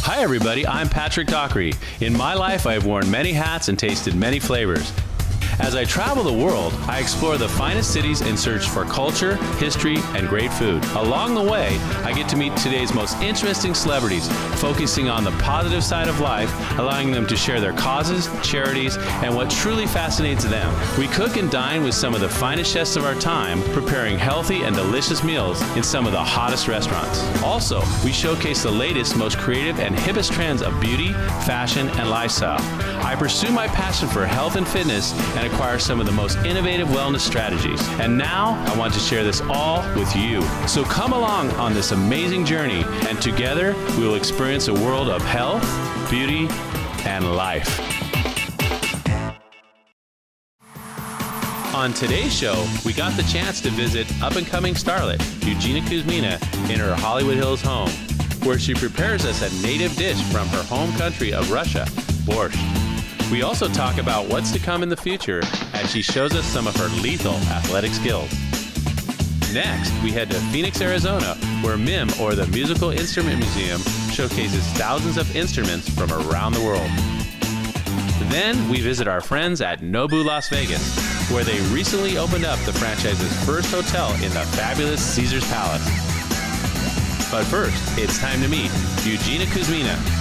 Hi everybody, I'm Patrick Dockery. In my life, I have worn many hats and tasted many flavors. As I travel the world, I explore the finest cities in search for culture, history, and great food. Along the way, I get to meet today's most interesting celebrities, focusing on the positive side of life, allowing them to share their causes, charities, and what truly fascinates them. We cook and dine with some of the finest chefs of our time, preparing healthy and delicious meals in some of the hottest restaurants. Also, we showcase the latest, most creative, and hippest trends of beauty, fashion, and lifestyle. I pursue my passion for health and fitness and acquire some of the most innovative wellness strategies. And now, I want to share this all with you. So come along on this amazing journey, and together we will experience a world of health, beauty, and life. On today's show, we got the chance to visit up-and-coming starlet Eugenia Kuzmina in her Hollywood Hills home, where she prepares us a native dish from her home country of Russia, borscht. We also talk about what's to come in the future as she shows us some of her lethal athletic skills. Next, we head to Phoenix, Arizona, where MIM, or the Musical Instrument Museum, showcases thousands of instruments from around the world. Then, we visit our friends at Nobu Las Vegas, where they recently opened up the franchise's first hotel in the fabulous Caesars Palace. But first, it's time to meet Eugenia Kuzmina.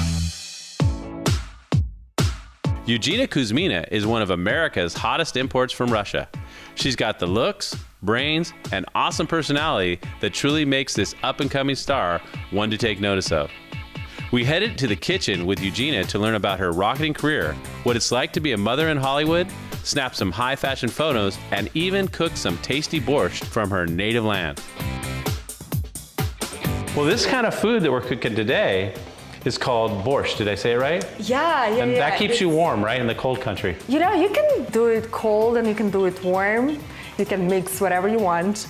Eugenia Kuzmina is one of America's hottest imports from Russia. She's got the looks, brains, and awesome personality that truly makes this up-and-coming star one to take notice of. We headed to the kitchen with Eugenia to learn about her rocketing career, what it's like to be a mother in Hollywood, snap some high-fashion photos, and even cook some tasty borscht from her native land. Well, this kind of food that we're cooking today is called borscht. Did I say it right? Yeah. And that keeps you warm, right, in the cold country? You know, you can do it cold and you can do it warm. You can mix whatever you want.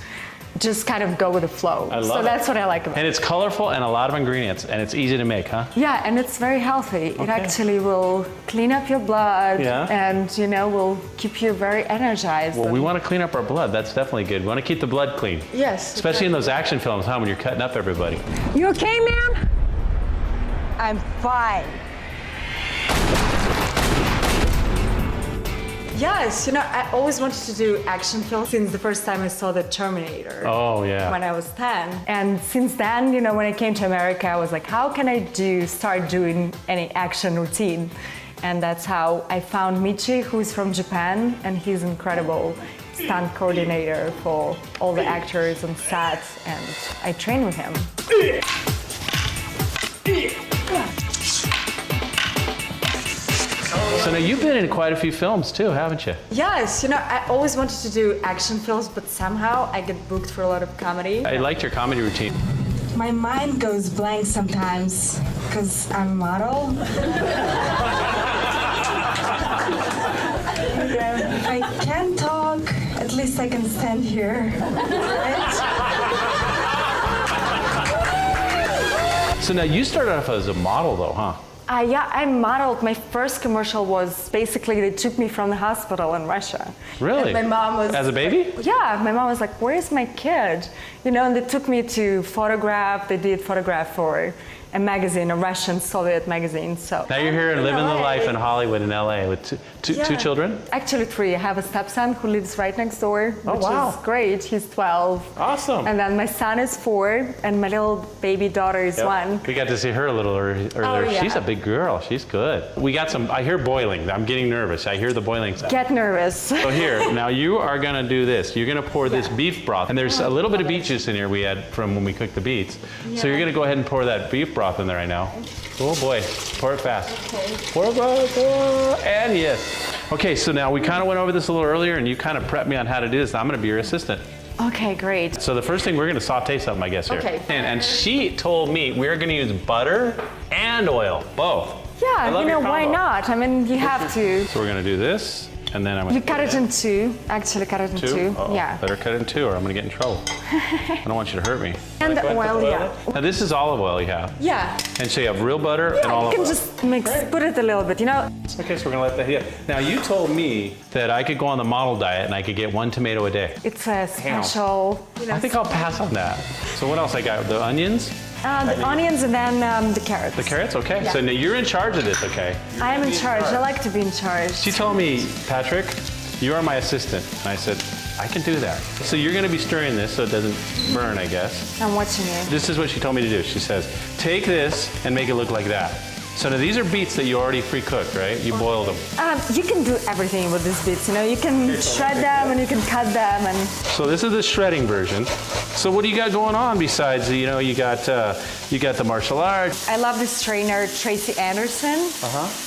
Just kind of go with the flow. I love it. So that's what I like about it. And it's colorful and a lot of ingredients, and it's easy to make, huh? Yeah, and it's very healthy. Okay. It actually will clean up your blood, Yeah. and, you know, will keep you very energized. Well, we want to clean up our blood. That's definitely good. We want to keep the blood clean. Yes. Especially in those action films, huh, when you're cutting up everybody. You okay, ma'am? I'm fine. Yes, you know, I always wanted to do action films since the first time I saw The Terminator. Oh, yeah. When I was 10. And since then, you know, when I came to America, I was like, how can I start doing any action routine? And that's how I found Michi, who's from Japan, and he's incredible stunt coordinator for all the actors on set, and I train with him. So now you've been in quite a few films too, haven't you? Yes, you know, I always wanted to do action films, but somehow I get booked for a lot of comedy. I liked your comedy routine. My mind goes blank sometimes because I'm a model. Yeah, if I can't talk, at least I can stand here. Right? So now you started off as a model though, huh? Yeah, I modeled. My first commercial was basically they took me from the hospital in Russia. Really? And my mom was... As a baby? Yeah, my mom was like, where is my kid? You know, and they took me to photograph. They did photograph for a magazine, a Russian Soviet magazine. So Now you're here and living the life in Hollywood in LA with two children? Actually 3. I have a stepson who lives right next door, which is great. He's 12. Awesome. And then my son is 4, and my little baby daughter is 1. We got to see her a little earlier. Oh, yeah. She's a big girl. She's good. We got some, I hear boiling. I'm getting nervous. I hear the boiling sound. Get nervous. So here, now you are going to do this. You're going to pour this beef broth. And there's a little bit of beet juice in here we had from when we cooked the beets. Yeah. So you're going to go ahead and pour that beef broth in there right now. Oh boy, pour it fast. Okay. Pour, and yes. Okay, so now we kind of went over this a little earlier and you kind of prepped me on how to do this. I'm going to be your assistant. Okay, great. So the first thing, we're going to saute something, I guess, here. Okay. And she told me we're going to use butter and oil, both. Yeah, you know, why combo. not? I mean, you have to. So we're going to do this, and then I'm going to... You cut it in 2. Actually, cut it in 2. Oh, Yeah. better cut it in 2 or I'm going to get in trouble. I don't want you to hurt me. And the Go ahead and oil, put yeah. Now this is olive oil you have. Yeah. And so you have real butter and Yeah, olive you oil. can just mix, put it a little bit, you know. Okay, so we're going to let that heat. Now you told me that I could go on the model diet and I could get 1 tomato a day. It's a special, you know. I think I'll pass on that. So what else I got? The onions? The onions and then the carrots. The carrots? Okay. Yeah. So now you're in charge of this, okay? I am in charge. I like to be in charge. She told me, Patrick, you are my assistant. And I said, I can do that. So you're going to be stirring this so it doesn't burn, I guess. I'm watching you. This is what she told me to do. She says, take this and make it look like that. So now these are beets that you already pre-cooked, right? You boiled them. You can do everything with these beets. You know, you can shred them and you can cut them and. So this is the shredding version. So what do you got going on besides, you know, you got the martial arts. I love this trainer, Tracy Anderson.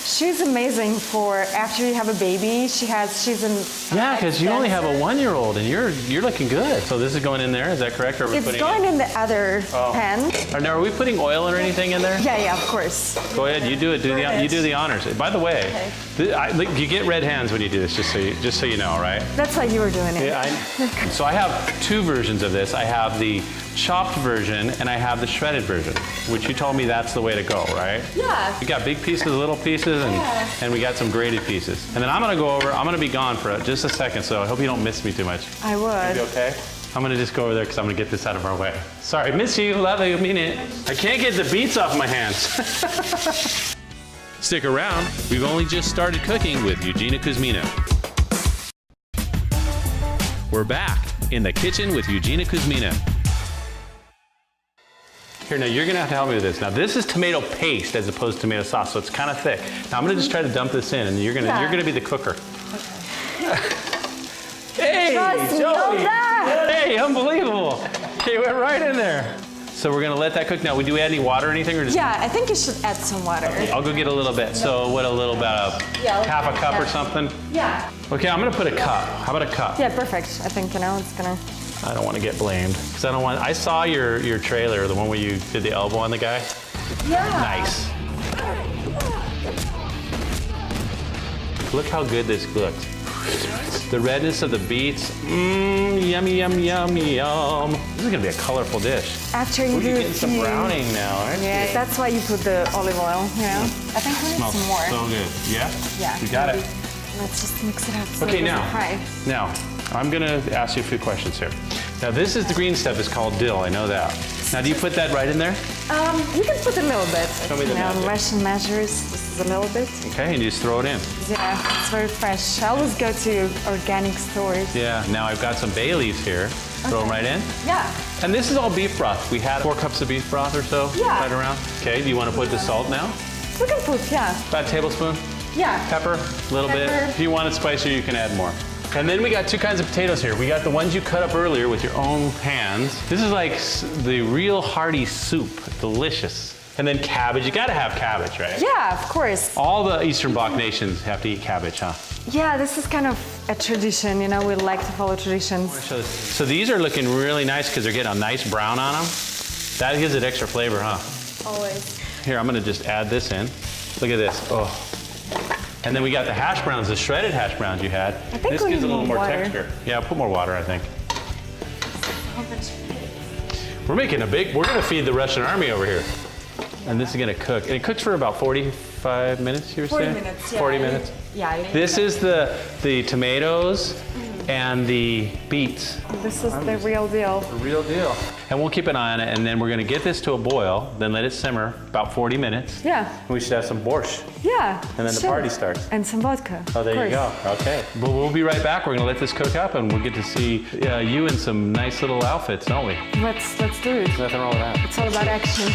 She's amazing for after you have a baby. She's in. Yeah, because you only have a 1-year-old and you're looking good. So this is going in there, is that correct? Or are we It's going in the other pan. Now, are we putting oil or anything in there? Yeah, of course. Go ahead, you do it. You do the honors. By the way, you get red hands when you do this. Just so you know, right? That's why you were doing it. Yeah, so I have 2 versions of this. I have the chopped version and I have the shredded version, which you told me that's the way to go, right? Yeah. We got big pieces, little pieces, and we got some grated pieces. And then I'm gonna be gone for just a second, so I hope you don't miss me too much. I would. You okay? I'm gonna just go over there because I'm gonna get this out of our way. Sorry, miss you, love you, mean it. I can't get the beets off my hands. Stick around, we've only just started cooking with Eugenia Kuzmina. We're back in the kitchen with Eugenia Kuzmina. Here, now you're gonna have to help me with this. Now this is tomato paste as opposed to tomato sauce, so it's kind of thick. Now I'm gonna just try to dump this in and you're gonna be the cooker. Okay. Hey, Joey! Hey, unbelievable! Okay, went right in there. So we're gonna let that cook now. Do we add any water or anything? Or just... Yeah, I think you should add some water. Okay, I'll go get a little bit. So what, about half a cup or something? Yeah. Okay, I'm gonna put a cup. How about a cup? Yeah, perfect. I think, you know, it's gonna... I don't want to get blamed. Because I saw your trailer, the one where you did the elbow on the guy. Yeah. Nice. Look how good this looks. The redness of the beets. Yummy, yum, yum, yum. This is gonna be a colorful dish. After you You're do getting some browning now, aren't you? Yeah, that's why you put the olive oil, you know? I think we need Smells some more. so good. Yeah? Yeah. You got it. Let's just mix it up so Okay, it doesn't fry. now, I'm gonna ask you a few questions here. Now this is the green stuff, it's called dill, I know that. Now do you put that right in there? You can put a little bit. Show me the magic. Russian measures, this is a little bit. Okay, and you just throw it in. Yeah, it's very fresh. I always go to organic stores. Yeah, now I've got some bay leaves here. Throw them right in. Yeah. And this is all beef broth. We had 4 cups of beef broth or so right around. Okay, do you want to put the salt now? We can put, About a tablespoon? Yeah. Pepper, a little bit. Pepper. If you want it spicier, you can add more. And then we got 2 kinds of potatoes here. We got the ones you cut up earlier with your own hands. This is like the real hearty soup, delicious. And then cabbage, you gotta have cabbage, right? Yeah, of course. All the Eastern Bloc nations have to eat cabbage, huh? Yeah, this is kind of a tradition, you know, we like to follow traditions. So these are looking really nice because they're getting a nice brown on them. That gives it extra flavor, huh? Always. Here, I'm gonna just add this in. Look at this, oh. And then we got the hash browns, the shredded hash browns you had. I think this we gives need it a little more water. texture. Yeah, put more water, I think. We're gonna feed the Russian army over here. And this is gonna cook. And it cooks for about 45 minutes, you were saying? 40 minutes, yeah. 40 minutes? Yeah. This is the tomatoes and the beets. This is the real deal. The real deal. And we'll keep an eye on it, and then we're gonna get this to a boil, then let it simmer about 40 minutes. Yeah. And we should have some borscht. Yeah. And then the party starts. And some vodka. Oh, there you go. Okay. But we'll be right back. We're gonna let this cook up, and we'll get to see you in some nice little outfits, don't we? Let's do it. Nothing wrong with that. It's all about action.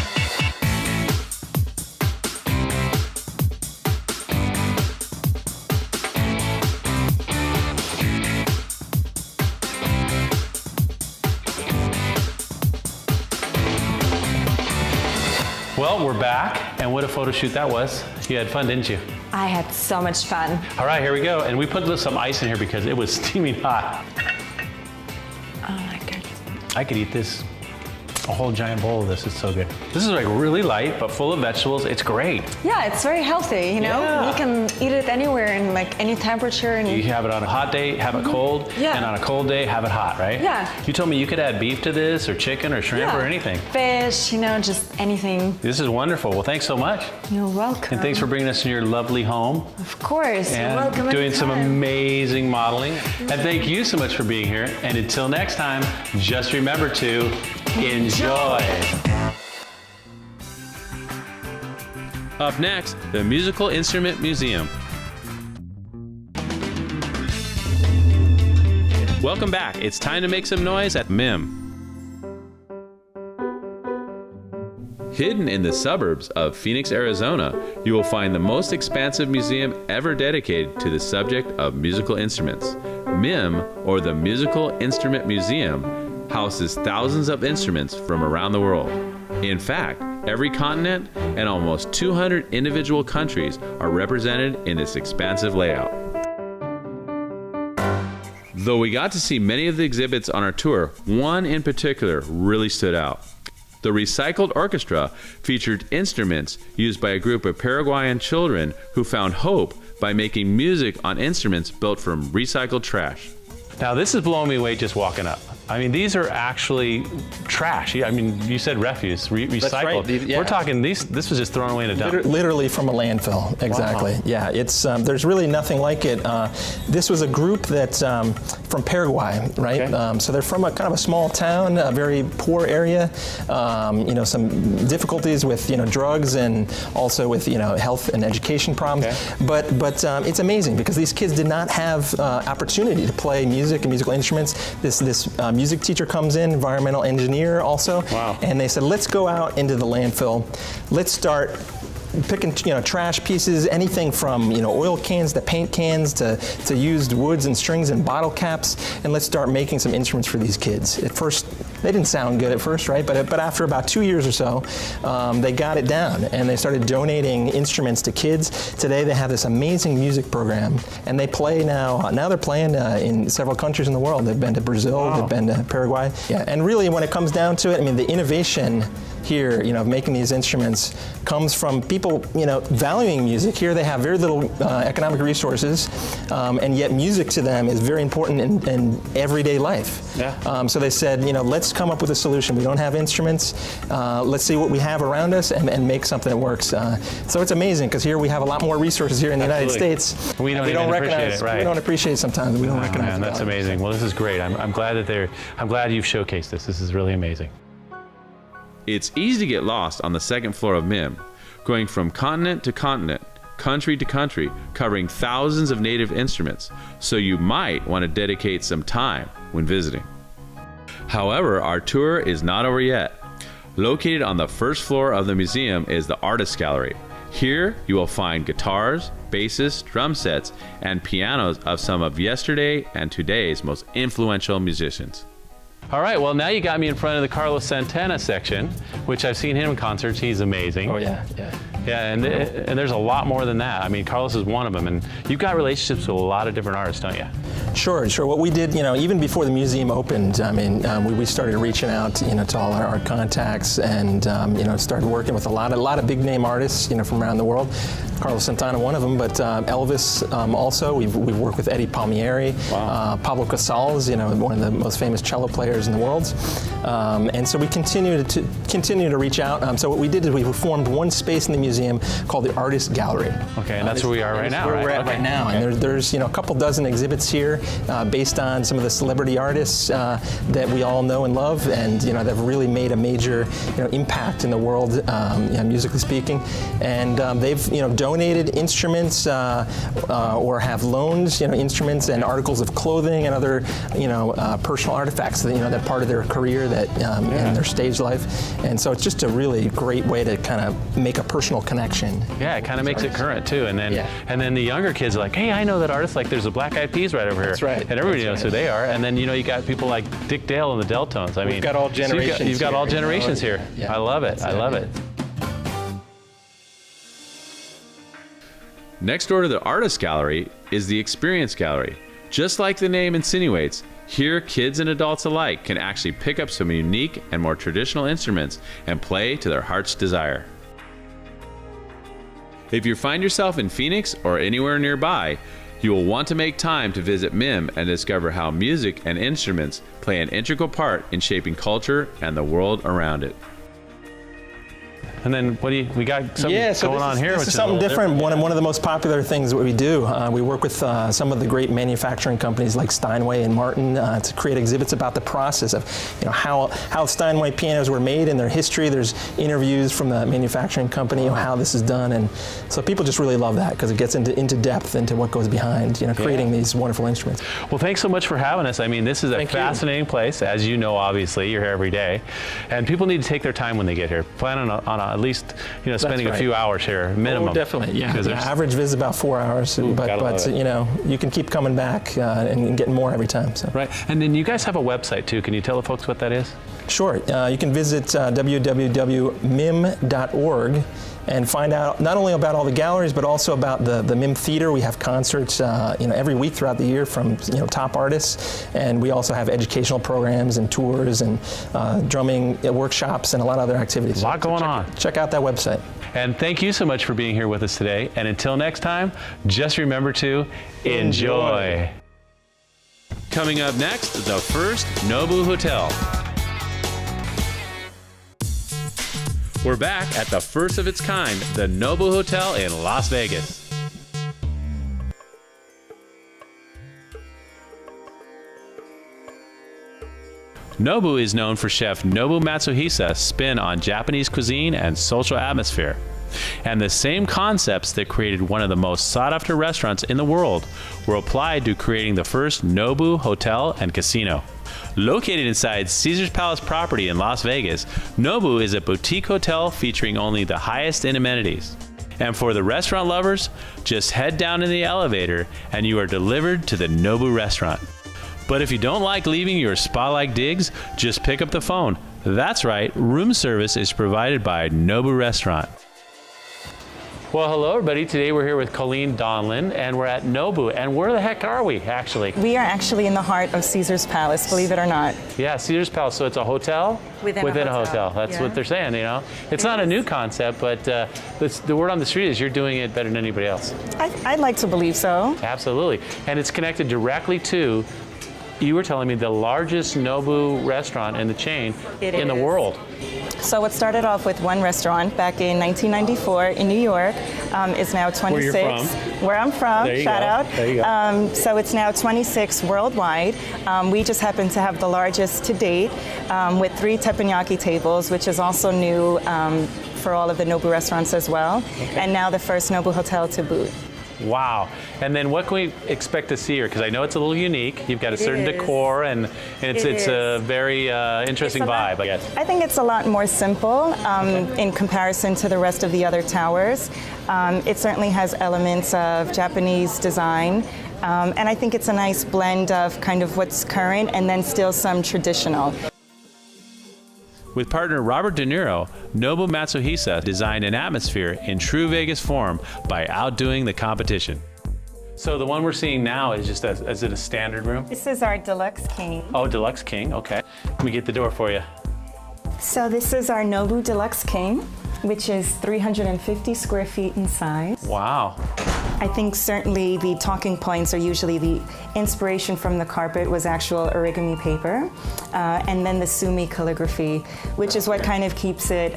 Well, we're back, and what a photo shoot that was. You had fun, didn't you? I had so much fun. All right, here we go. And we put some ice in here because it was steaming hot. Oh my God. I could eat this, a whole giant bowl of this. It's so good. This is like really light, but full of vegetables. It's great. Yeah, it's very healthy, you know? Yeah. You can eat it anywhere in like any temperature. And You have it on a hot day, have it cold, Yeah. and on a cold day, have it hot, right? Yeah. You told me you could add beef to this, or chicken, or shrimp, or anything. Fish, you know, just anything. This is wonderful. Well, thanks so much. You're welcome. And thanks for bringing us to your lovely home. Of course, you're And welcome doing some anytime. amazing modeling. And thank you so much for being here. And until next time, just remember to enjoy. Up next, the Musical Instrument Museum. Welcome back. It's time to make some noise at MIM. Hidden in the suburbs of Phoenix, Arizona, you will find the most expansive museum ever dedicated to the subject of musical instruments. MIM, or the Musical Instrument Museum, houses thousands of instruments from around the world. In fact, every continent and almost 200 individual countries are represented in this expansive layout. Though we got to see many of the exhibits on our tour, one in particular really stood out. The Recycled Orchestra featured instruments used by a group of Paraguayan children who found hope by making music on instruments built from recycled trash. Now this is blowing me away just walking up. I mean, these are actually trash. I mean, you said refuse, recycled. That's right. Yeah. We're talking this was just thrown away in a dump. Literally from a landfill, exactly. Wow. Yeah, it's there's really nothing like it. This was a group that's from Paraguay, right? Okay. So they're from a kind of a small town, a very poor area. You know, some difficulties with drugs and also with health and education problems. Okay. But it's amazing because these kids did not have opportunity to play music and musical instruments. This music teacher comes in, environmental engineer also, wow. And they said, let's go out into the landfill. Let's start picking trash pieces, anything from oil cans to paint cans to used woods and strings and bottle caps, and let's start making some instruments for these kids. At first, they didn't sound good at first, right? But after about 2 years or so, they got it down and they started donating instruments to kids. Today they have this amazing music program, and they play now. Now they're playing in several countries in the world. They've been to Brazil, wow. They've been to Paraguay. Yeah, and really when it comes down to it, I mean, the innovation here, making these instruments comes from people, valuing music. Here they have very little economic resources, and yet music to them is very important in everyday life. Yeah. So they said, let's come up with a solution. We don't have instruments. Let's see what we have around us and make something that works. So it's amazing because here we have a lot more resources here in the United States. We don't recognize it, right? We don't appreciate sometimes. We don't recognize man, it. That's amazing. Well, this is great. I'm glad that I'm glad you've showcased this. This is really amazing. It's easy to get lost on the second floor of MIM, going from continent to continent, country to country, covering thousands of native instruments, so you might want to dedicate some time when visiting. However, our tour is not over yet. Located on the first floor of the museum is the Artist Gallery. Here you will find guitars, basses, drum sets, and pianos of some of yesterday and today's most influential musicians. All right, well now you got me in front of the Carlos Santana section, which I've seen him in concerts. He's amazing. Oh yeah, yeah. Yeah, and there's a lot more than that. I mean, Carlos is one of them, and you've got relationships with a lot of different artists, don't you? Sure, sure. What we did, even before the museum opened, I mean, we started reaching out, to all our contacts, and started working with a lot of big name artists, from around the world. Carlos Santana, one of them, but Elvis also. We've worked with Eddie Palmieri, wow. Pablo Casals, one of the most famous cello players in the world, and so we continue to reach out. So what we did is we formed one space in the museum called the Artist Gallery. Okay, and that's where we are right now, right? Where we're at right now, okay. And there's a couple dozen exhibits here based on some of the celebrity artists that we all know and love, and that have really made a major impact in the world, musically speaking. And they've donated instruments or have loaned instruments and articles of clothing and other personal artifacts that that part of their career that in their stage life. And so it's just a really great way to kind of make a personal connection. Yeah, it kind of makes it current too. And then the younger kids are like, hey, I know that artist. Like, there's the Black Eyed Peas right over here. That's right. And everybody knows who they are. And then you got people like Dick Dale and the Deltones. I mean, we've got all generations. So you've got all generations here. Yeah. I love it. I love it. Next door to the Artist Gallery is the Experience Gallery. Just like the name insinuates, here kids and adults alike can actually pick up some unique and more traditional instruments and play to their heart's desire. If you find yourself in Phoenix or anywhere nearby, you will want to make time to visit MIM and discover how music and instruments play an integral part in shaping culture and the world around it. And then we got something going on here. This is something different. One of the most popular things that we do. We work with some of the great manufacturing companies like Steinway and Martin to create exhibits about the process of how Steinway pianos were made and their history. There's interviews from the manufacturing company on how this is done, and so people just really love that because it gets into depth into what goes behind creating these wonderful instruments. Well, thanks so much for having us. I mean, this is a fascinating place, as you know. Obviously, you're here every day, and people need to take their time when they get here. Plan on at least spending a few hours here minimum. Oh, definitely, yeah. Average visit about 4 hours, but you can keep coming back and getting more every time. So. Right, and then you guys have a website too. Can you tell the folks what that is? Sure. You can visit www.mim.org and find out not only about all the galleries, but also about the MIM Theater. We have concerts every week throughout the year from top artists, and we also have educational programs and tours and drumming workshops and a lot of other activities. A lot going on. Check out that website. And thank you so much for being here with us today. And until next time, just remember to enjoy. Coming up next, the first Nobu Hotel. We're back at the first of its kind, the Nobu Hotel in Las Vegas. Nobu is known for chef Nobu Matsuhisa's spin on Japanese cuisine and social atmosphere. And the same concepts that created one of the most sought-after restaurants in the world were applied to creating the first Nobu Hotel and Casino. Located inside Caesar's Palace property in Las Vegas, Nobu is a boutique hotel featuring only the highest in amenities. And for the restaurant lovers, just head down in the elevator and you are delivered to the Nobu restaurant. But if you don't like leaving your spa-like digs, just pick up the phone. That's right, room service is provided by Nobu Restaurant. Well, hello everybody. Today we're here with Colleen Donlin and we're at Nobu. And where the heck are we actually? We are actually in the heart of Caesar's Palace, believe it or not. Yeah, Caesar's Palace. So it's a hotel within a hotel. That's what they're saying, It's not a new concept, but the word on the street is you're doing it better than anybody else. I'd like to believe so. Absolutely. And it's connected directly to, you were telling me, the largest Nobu restaurant in the chain in the world. So it started off with one restaurant back in 1994 in New York. It's now 26. Where you're from. Where I'm from, shout out. There you go. So it's now 26 worldwide. We just happen to have the largest to date with 3 teppanyaki tables, which is also new for all of the Nobu restaurants as well. Okay. And now the first Nobu hotel to boot. Wow. And then what can we expect to see here? Because I know it's a little unique. You've got a certain decor and it's a very interesting vibe, I guess. I think it's a lot more simple in comparison to the rest of the other towers. It certainly has elements of Japanese design. And I think it's a nice blend of kind of what's current and then still some traditional. With partner Robert De Niro, Nobu Matsuhisa designed an atmosphere in true Vegas form by outdoing the competition. So the one we're seeing now is just is it a standard room? This is our Deluxe King. Oh, Deluxe King, okay. Let me get the door for you. So this is our Nobu Deluxe King, which is 350 square feet in size. Wow. I think certainly the talking points are usually the inspiration from the carpet was actual origami paper, and then the sumi calligraphy, which is what kind of keeps it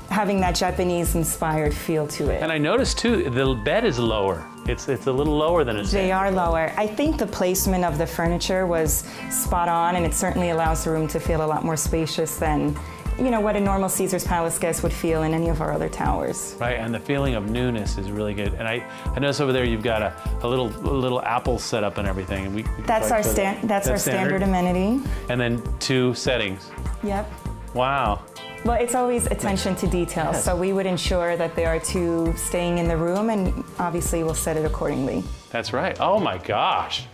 having that Japanese-inspired feel to it. And I noticed too, the bed is lower. It's a little lower than it's. They are lower. I think the placement of the furniture was spot on, and it certainly allows the room to feel a lot more spacious than what a normal Caesar's Palace guest would feel in any of our other towers. Right, and the feeling of newness is really good. And I notice over there you've got a little apple setup and everything. And that's our standard amenity. And then 2 settings. Yep. Wow. Well, it's always attention to detail, so we would ensure that there are 2 staying in the room, and obviously we'll set it accordingly. That's right. Oh my gosh.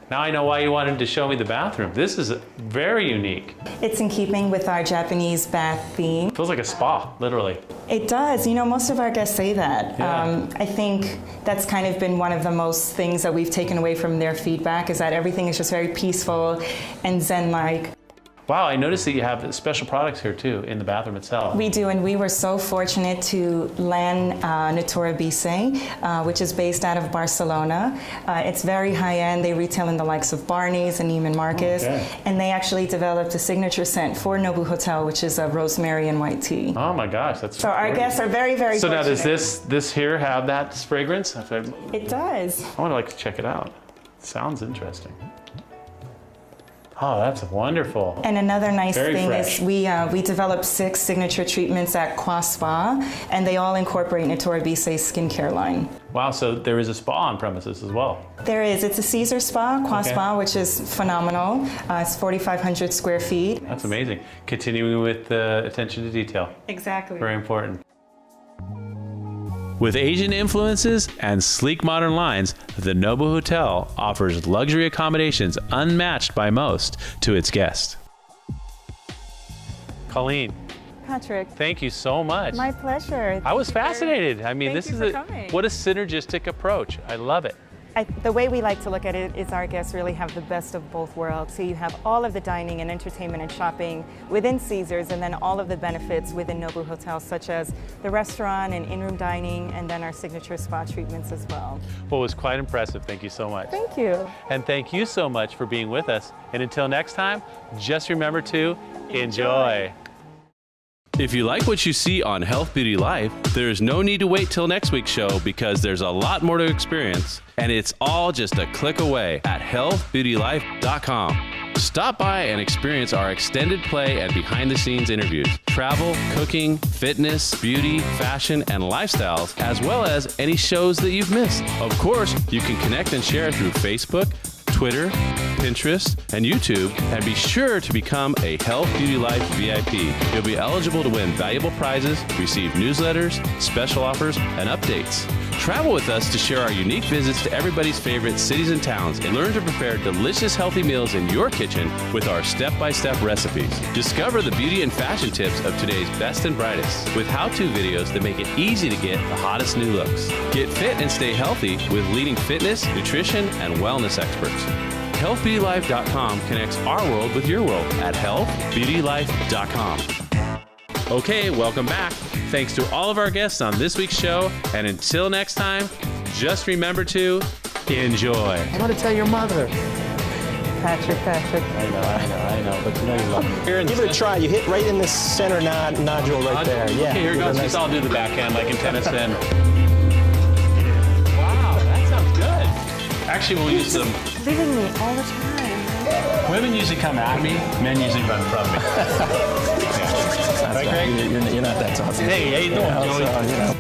Now I know why you wanted to show me the bathroom. This is very unique. It's in keeping with our Japanese bath theme. It feels like a spa, literally. It does. Most of our guests say that. Yeah. I think that's kind of been one of the most things that we've taken away from their feedback is that everything is just very peaceful and zen-like. Wow, I noticed that you have special products here too in the bathroom itself. We do, and we were so fortunate to land Natura Bise, which is based out of Barcelona. It's very high-end. They retail in the likes of Barney's and Neiman Marcus, and they actually developed a signature scent for Nobu Hotel, which is a rosemary and white tea. Oh my gosh, that's so our guests are very, very So fortunate. now does this here have that fragrance? It does. I would like to check it out. Sounds interesting. Oh, that's wonderful. And another nice thing fresh. is we developed 6 signature treatments at Qua Spa, and they all incorporate Natura Bise's skincare line. Wow, so there is a spa on premises as well. There is. It's a Caesar Spa, Qua Spa, which is phenomenal. It's 4,500 square feet. That's amazing. Continuing with the attention to detail. Exactly. Very important. With Asian influences and sleek modern lines, the Nobu Hotel offers luxury accommodations unmatched by most to its guests. Colleen, Patrick. thank you so much. My pleasure. I was fascinated. I mean, Thank this you is for coming. what a synergistic approach. I love it. The way we like to look at it is our guests really have the best of both worlds. So you have all of the dining and entertainment and shopping within Caesars, and then all of the benefits within Nobu Hotels, such as the restaurant and in-room dining, and then our signature spa treatments as well. Well, it was quite impressive. Thank you so much. Thank you. And thank you so much for being with us. And until next time, just remember to enjoy. If you like what you see on Health Beauty Life, there's no need to wait till next week's show because there's a lot more to experience, and it's all just a click away at healthbeautylife.com. Stop by and experience our extended play and behind-the-scenes interviews, travel, cooking, fitness, beauty, fashion, and lifestyles, as well as any shows that you've missed. Of course, you can connect and share through Facebook, Twitter, Pinterest, and YouTube, and be sure to become a Health Beauty Life VIP. You'll be eligible to win valuable prizes, receive newsletters, special offers, and updates. Travel with us to share our unique visits to everybody's favorite cities and towns and learn to prepare delicious, healthy meals in your kitchen with our step-by-step recipes. Discover the beauty and fashion tips of today's best and brightest with how-to videos that make it easy to get the hottest new looks. Get fit and stay healthy with leading fitness, nutrition, and wellness experts. HealthBeautyLife.com connects our world with your world at HealthBeautyLife.com. Okay, welcome back. Thanks to all of our guests on this week's show, and until next time, just remember to enjoy. I want to tell your mother. Patrick. I know, but you know you love me. Give it a try. You hit right in the center nodule right there. Yeah. Okay, here Give it a goes. nice- I'll do the backhand like in tennis then. Wow, that sounds good. Actually, we'll use them. Leaving me all the time. Women usually come at me, men usually run from me. That's Right, Greg? You're not that tough. Hey, how you doing, Joey? So, you know.